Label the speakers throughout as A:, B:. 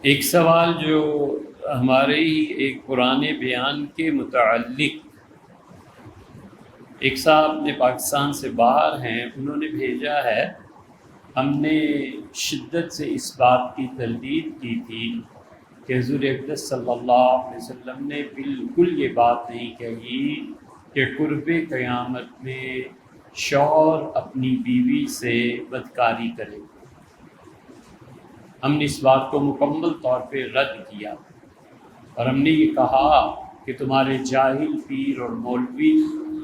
A: ایک سوال جو ہمارے ہی ایک پرانے بیان کے متعلق ایک صاحب نے پاکستان سے باہر ہیں، انہوں نے بھیجا ہے۔ ہم نے شدت سے اس بات کی تردید کی تھی کہ حضور اقدس صلی اللہ علیہ وسلم نے بالکل یہ بات نہیں کہی کہ قرب قیامت میں شوہر اپنی بیوی سے بدکاری کرے۔ ہم نے اس بات کو مکمل طور پہ رد کیا اور ہم نے یہ کہا کہ تمہارے جاہل پیر اور مولوی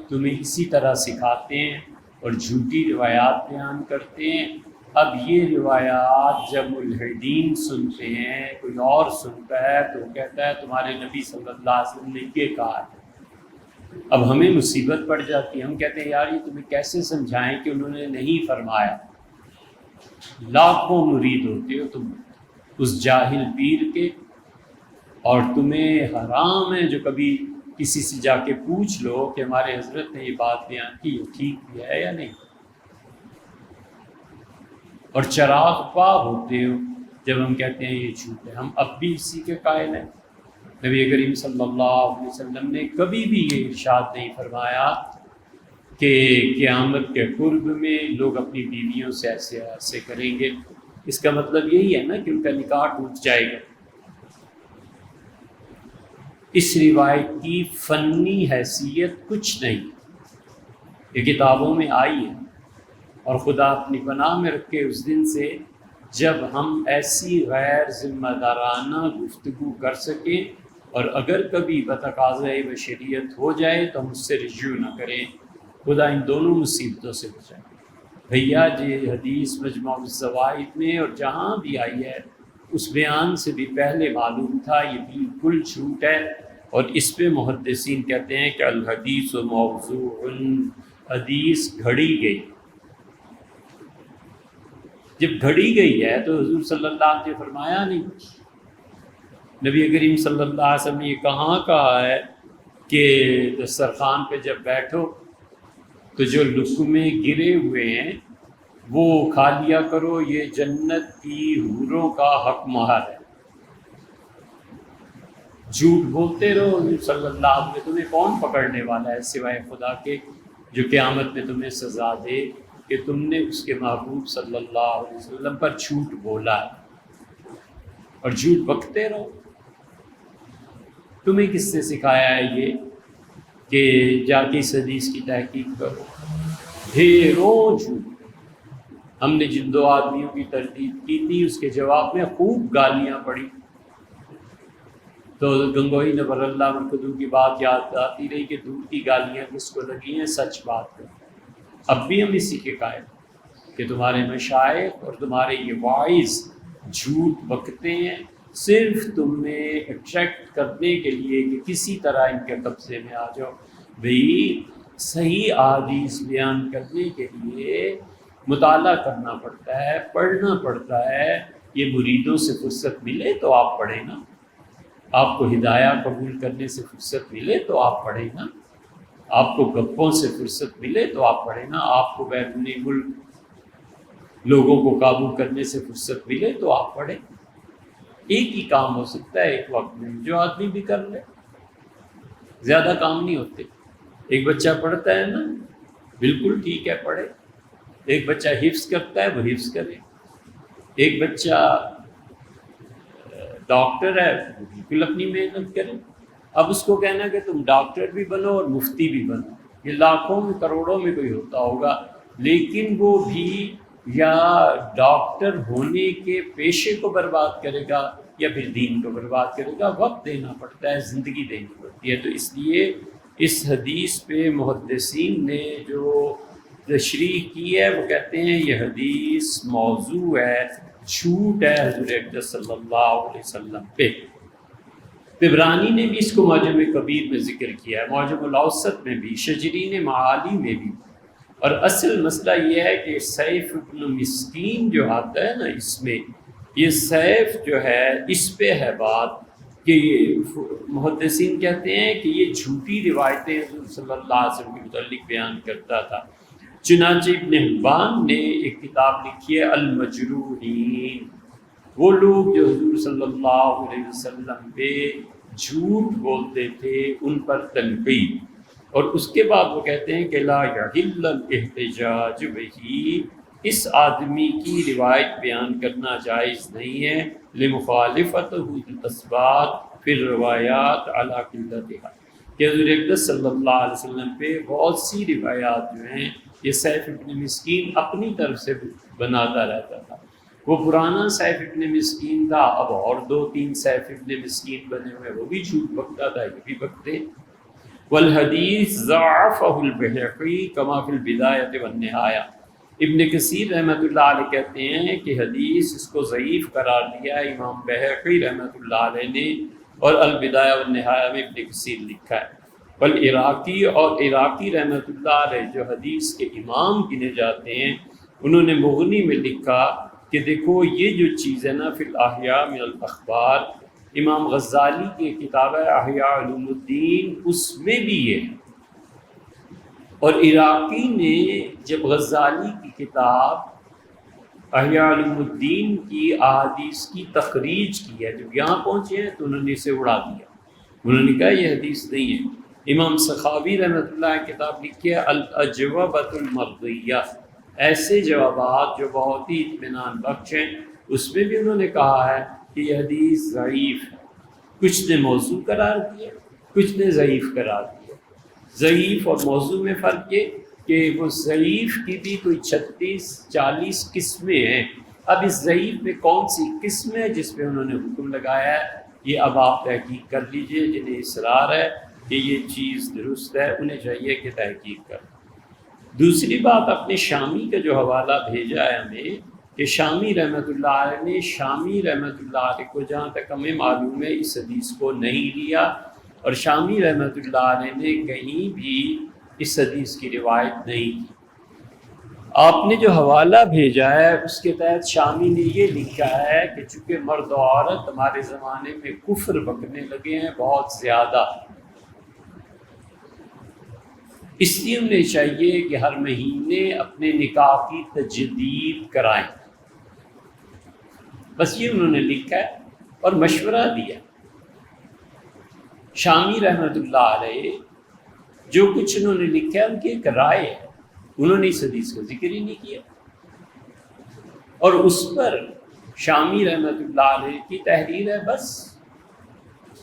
A: تمہیں اسی طرح سکھاتے ہیں اور جھوٹی روایات بیان کرتے ہیں۔ اب یہ روایات جب ملحدین سنتے ہیں، کوئی اور سنتا ہے تو وہ کہتا ہے تمہارے نبی صلی اللہ علیہ وسلم نے یہ کہا ہے۔ اب ہمیں مصیبت پڑ جاتی ہے، ہم کہتے ہیں یار یہ تمہیں کیسے سمجھائیں کہ انہوں نے نہیں فرمایا۔ لاکھوں مرید ہوتے ہو تم اس جاہل پیر کے، اور تمہیں حرام ہے جو کبھی کسی سے جا کے پوچھ لو کہ ہمارے حضرت نے یہ بات بیان کی، یہ ٹھیک بھی ہے یا نہیں۔ اور چراغ پا ہوتے ہو جب ہم کہتے ہیں یہ جھوٹ ہے۔ ہم اب بھی اسی کے قائل ہیں۔ نبی کریم صلی اللہ علیہ وسلم نے کبھی بھی یہ ارشاد نہیں فرمایا کہ قیامت کے قرب میں لوگ اپنی بیویوں سے ایسے کریں گے۔ اس کا مطلب یہی ہے نا کہ ان کا نکاح ٹوٹ جائے گا۔ اس روایت کی فنی حیثیت کچھ نہیں، یہ کتابوں میں آئی ہے، اور خدا اپنی پناہ میں رکھے اس دن سے جب ہم ایسی غیر ذمہ دارانہ گفتگو کر سکیں، اور اگر کبھی بتقاضۂ بشریت ہو جائے تو ہم اس سے رجوع نہ کریں۔ خدا ان دونوں مصیبتوں سے بچائے۔ بھیا یہ حدیث مجموع الزوائد میں اور جہاں بھی آئی ہے اس بیان سے بھی پہلے معلوم تھا یہ بالکل جھوٹ ہے، اور اس پہ محدثین کہتے ہیں کہ الحدیث موضوع، حدیث گھڑی گئی۔ جب گھڑی گئی ہے تو حضور صلی اللہ علیہ وسلم نے فرمایا نہیں۔ نبی کریم صلی اللہ علیہ وسلم نے یہ کہاں کہا ہے کہ دسترخوان پہ جب بیٹھو تو جو لقمے گرے ہوئے ہیں وہ کھا لیا کرو، یہ جنت کی حوروں کا حق مہر ہے۔ جھوٹ بولتے رہو حضور صلی اللہ علیہ وسلم، تمہیں کون پکڑنے والا ہے سوائے خدا کے جو قیامت میں تمہیں سزا دے کہ تم نے اس کے محبوب صلی اللہ علیہ وسلم پر جھوٹ بولا ہے، اور جھوٹ بکتے رہو۔ تمہیں کس سے سکھایا ہے یہ کہ جا کے اس حدیث کی تحقیق کرو؟ ڈھیروں جھوٹ۔ ہم نے جن دو آدمیوں کی تردید کی تھی اس کے جواب میں خوب گالیاں پڑی، تو گنگوئی نبر اللہ مرکزوں کی بات یاد آتی رہی کہ دور کی گالیاں کس کو لگی ہیں، سچ بات ہے۔ اب بھی ہم اسی کے قائل کہ تمہارے مشائخ اور تمہارے یہ واعظ جھوٹ بکتے ہیں صرف تمہیں اٹریکٹ کرنے کے لیے کہ کسی طرح ان کے قبضے میں آ جاؤ۔ بھئی صحیح احادیث بیان کرنے کے لیے مطالعہ کرنا پڑتا ہے، پڑھنا پڑتا ہے۔ یہ مریدوں سے فرصت ملے تو آپ پڑھیں نا، آپ کو ہدایہ قبول کرنے سے فرصت ملے تو آپ پڑھیں نا، آپ کو گپوں سے فرصت ملے تو آپ پڑھیں نا، آپ کو بیرون ملک لوگوں کو قابو کرنے سے فرصت ملے تو آپ پڑھیں۔ ایک ہی کام ہو سکتا ہے ایک وقت میں، جو آدمی بھی کر لے، زیادہ کام نہیں ہوتے۔ ایک بچہ پڑھتا ہے نا، بالکل ٹھیک ہے پڑھے۔ ایک بچہ حفظ کرتا ہے، وہ حفظ کرے۔ ایک بچہ ڈاکٹر ہے، وہ بالکل اپنی محنت کرے۔ اب اس کو کہنا کہ تم ڈاکٹر بھی بنو اور مفتی بھی بنو، یہ لاکھوں میں کروڑوں میں کوئی ہوتا ہوگا، لیکن وہ بھی یا ڈاکٹر ہونے کے پیشے کو برباد کرے گا یا پھر دین کو برباد کرے گا۔ وقت دینا پڑتا ہے، زندگی دینی پڑتی ہے۔ تو اس لیے اس حدیث پہ محدثین نے جو تشریح کی ہے وہ کہتے ہیں یہ حدیث موضوع ہے، جھوٹ ہے حضور اقدس صلی اللہ علیہ وسلم پہ۔ طبرانی نے بھی اس کو معجم کبیر میں ذکر کیا ہے، معجم الاوسط میں بھی، شجرین معالی میں بھی۔ اور اصل مسئلہ یہ ہے کہ سیف ابن مسکین جو آتا ہے نا، اس میں یہ سیف جو ہے اس پہ ہے بات کہ محدثین کہتے ہیں کہ یہ جھوٹی روایتیں حضور صلی اللہ علیہ وسلم کے متعلق بیان کرتا تھا۔ چنانچہ ابن حبان نے ایک کتاب لکھی ہے المجروحین، وہ لوگ جو حضور صلی اللہ علیہ وسلم پہ جھوٹ بولتے تھے ان پر تنقید، اور اس کے بعد وہ کہتے ہیں کہ لا یحل الاحتجاج بہ، اس آدمی کی روایت بیان کرنا جائز نہیں ہے، لمخالفتہ الاسبات فی الروایات علی قلتھا، کہ حضور اقدس صلی اللہ علیہ وسلم پہ بہت سی روایات جو ہیں یہ سیف ابن مسکین اپنی طرف سے بناتا رہتا تھا۔ وہ پرانا سیف ابن مسکین تھا، اب اور 2-3 سیف ابن مسکین بنے ہوئے، وہ بھی جھوٹ بکتا تھا، یہ بھی بکتے۔ والحدیث ضعفہ البیہقی کما فی البدایہ والنہایہ، ابن کثیر رحمۃ اللہ علیہ کہتے ہیں کہ حدیث اس کو ضعیف قرار دیا ہے امام بیہقی رحمۃ اللہ علیہ نے، اور البدایہ والنہایہ میں ابن کثیر لکھا ہے۔ والعراقی، اور عراقی رحمۃ اللہ علیہ جو حدیث کے امام گنے جاتے ہیں، انہوں نے مغنی میں لکھا کہ دیکھو یہ جو چیز ہے نا فی الاحیاء من الاخبار، امام غزالی کی کتاب ہے احیاء علوم الدین، اس میں بھی یہ ہے۔ اور عراقی نے جب غزالی کی کتاب احیاء علوم الدین کی احادیث کی تخریج کی ہے، جب یہاں پہنچے ہیں تو انہوں نے اسے اڑا دیا، انہوں نے کہا یہ حدیث نہیں ہے۔ امام سخاوی رحمۃ اللہ کی کتاب لکھی ہے الاجوبۃ المرضیہ، ایسے جوابات جو بہت ہی اطمینان بخش ہیں، اس میں بھی انہوں نے کہا ہے کہ یہ حدیث ضعیف ہے، کچھ نے موضوع قرار دیا، کچھ نے ضعیف قرار دیا۔ ضعیف اور موضوع میں فرق یہ کہ وہ ضعیف کی بھی کوئی 36-40 قسمیں ہیں، اب اس ضعیف میں کون سی قسم ہے جس پہ انہوں نے حکم لگایا ہے، یہ اب آپ تحقیق کر لیجئے، جنہیں اصرار ہے کہ یہ چیز درست ہے انہیں چاہیے کہ تحقیق کریں۔ دوسری بات، اپنے شامی کا جو حوالہ بھیجا ہے ہمیں کہ شامی رحمۃ اللہ علیہ نے، شامی رحمۃ اللہ علیہ کو جہاں تک ہمیں معلوم ہے اس حدیث کو نہیں لیا، اور شامی رحمۃ اللہ علیہ نے کہیں بھی اس حدیث کی روایت نہیں کی۔ آپ نے جو حوالہ بھیجا ہے اس کے تحت شامی نے یہ لکھا ہے کہ چونکہ مرد و عورت ہمارے زمانے میں کفر بکنے لگے ہیں بہت زیادہ، اس لیے انہیں چاہیے کہ ہر مہینے اپنے نکاح کی تجدید کرائیں، بس یہ انہوں نے لکھا ہے اور مشورہ دیا۔ شامی رحمۃ اللہ علیہ جو کچھ انہوں نے لکھا ہے ان کی ایک رائے ہے، انہوں نے اس حدیث کا ذکر ہی نہیں کیا، اور اس پر شامی رحمۃ اللہ علیہ کی تحریر ہے۔ بس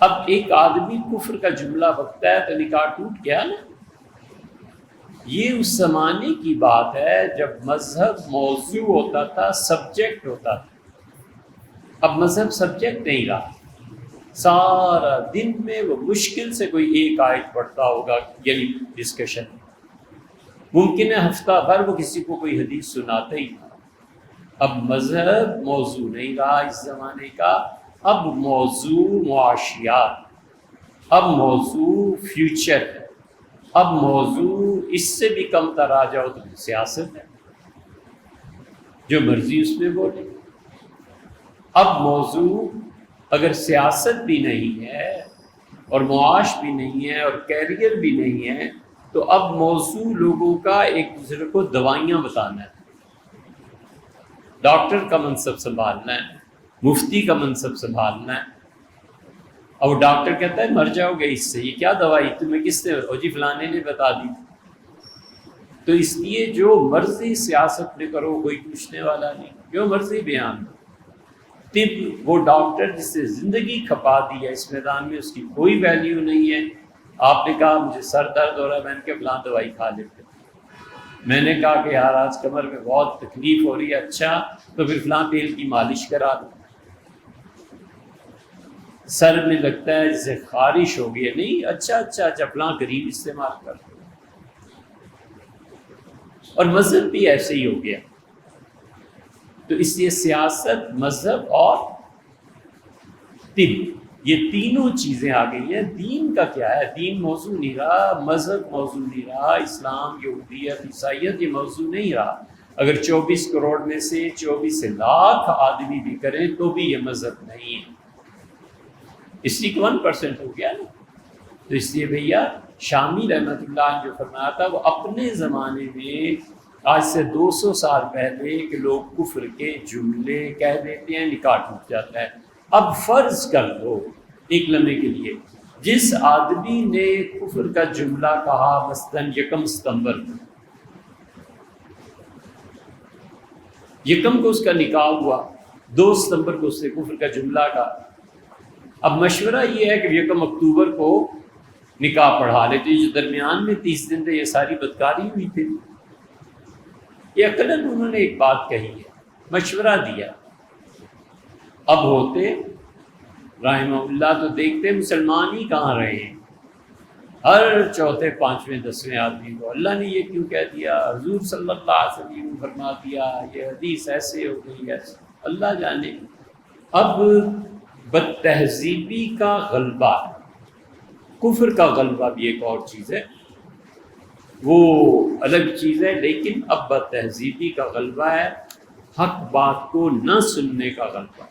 A: اب ایک آدمی کفر کا جملہ بکتا ہے تو نکاح ٹوٹ گیا نا۔ یہ اس زمانے کی بات ہے جب مذہب موضوع ہوتا تھا، سبجیکٹ ہوتا تھا، اب مذہب سبجیکٹ نہیں رہا۔ سارا دن میں وہ مشکل سے کوئی ایک آیت پڑھتا ہوگا، یعنی ڈسکشن، ممکن ہے ہفتہ بھر وہ کسی کو کوئی حدیث سناتا ہی تھا۔ اب مذہب موضوع نہیں رہا اس زمانے کا، اب موضوع معاشیات، اب موضوع فیوچر ہے، اب موضوع اس سے بھی کم تر آ جاؤ تو سیاست ہے، جو مرضی اس میں بولے۔ اب موضوع اگر سیاست بھی نہیں ہے اور معاش بھی نہیں ہے اور کیریئر بھی نہیں ہے، تو اب موضوع لوگوں کا ایک دوسرے کو دوائیاں بتانا ہے۔ ڈاکٹر کا منصب سنبھالنا ہے، مفتی کا منصب سنبھالنا ہے، اور ڈاکٹر کہتا ہے مر جاؤ گے اس سے، یہ کیا دوائی تمہیں کس نے، او جی فلانے نے بتا دی۔ تو اس لیے جو مرضی سیاست میں کرو کوئی پوچھنے والا نہیں، جو مرضی بیان دو۔ طب، وہ ڈاکٹر جس سے زندگی کھپا دی ہے اس میدان میں، اس کی کوئی ویلیو نہیں ہے۔ آپ نے کہا مجھے سر درد ہو رہا ہے، میں نے کہا فلاں دوائی کھا لیتے۔ میں نے کہا کہ یار آج کمر میں بہت تکلیف ہو رہی ہے، اچھا تو پھر فلاں تیل کی مالش کرا دو۔ سر میں لگتا ہے جیسے خارش ہو گئی ہے، نہیں، اچھا فلاں کریم استعمال کر دو۔ اور مذہب بھی ایسے ہی ہو گیا۔ تو اس لیے سیاست، مذہب اور طب، یہ تینوں چیزیں آ گئی ہیں۔ دین کا کیا ہے؟ دین موضوع نہیں رہا، مذہب موضوع نہیں رہا، اسلام، یہودیت، عیسائیت یہ موضوع نہیں رہا۔ اگر 24 کروڑ میں سے 24 لاکھ آدمی بھی کریں تو بھی یہ مذہب نہیں ہے، اس لیے کہ 1% ہو گیا نا۔ تو اس لیے بھیا شامی رحمۃ اللہ نے جو فرمایا تھا وہ اپنے زمانے میں آج سے 200 سال پہلے کہ لوگ کفر کے جملے کہہ دیتے ہیں، نکاح ٹوٹ جاتا ہے۔ اب فرض کر لو ایک لمحے کے لیے، جس آدمی نے کفر کا جملہ کہا مثلاً 1 ستمبر کو، 1 کو اس کا نکاح ہوا، 2 ستمبر کو اس نے کفر کا جملہ کہا، اب مشورہ یہ ہے کہ 1 اکتوبر کو نکاح پڑھا لے، تو یہ جو درمیان میں 30 دن تھے یہ ساری بدکاری ہوئی تھی۔ یہ عقلاً انہوں نے ایک بات کہی ہے، مشورہ دیا۔ اب ہوتے رحمہ اللہ تو دیکھتے مسلمان ہی کہاں رہے ہیں، ہر چوتھے 5ویں 10ویں آدمی کو اللہ نے یہ کیوں کہہ دیا، حضور صلی اللہ علیہ وسلم نے فرما دیا، یہ حدیث ایسے ہو گئی ایسے، اللہ جانے۔ اب بد تہذیبی کا غلبہ، کفر کا غلبہ بھی ایک اور چیز ہے، وہ الگ چیز ہے، لیکن اب بد تہذیبی کا غلبہ ہے، حق بات کو نہ سننے کا غلبہ۔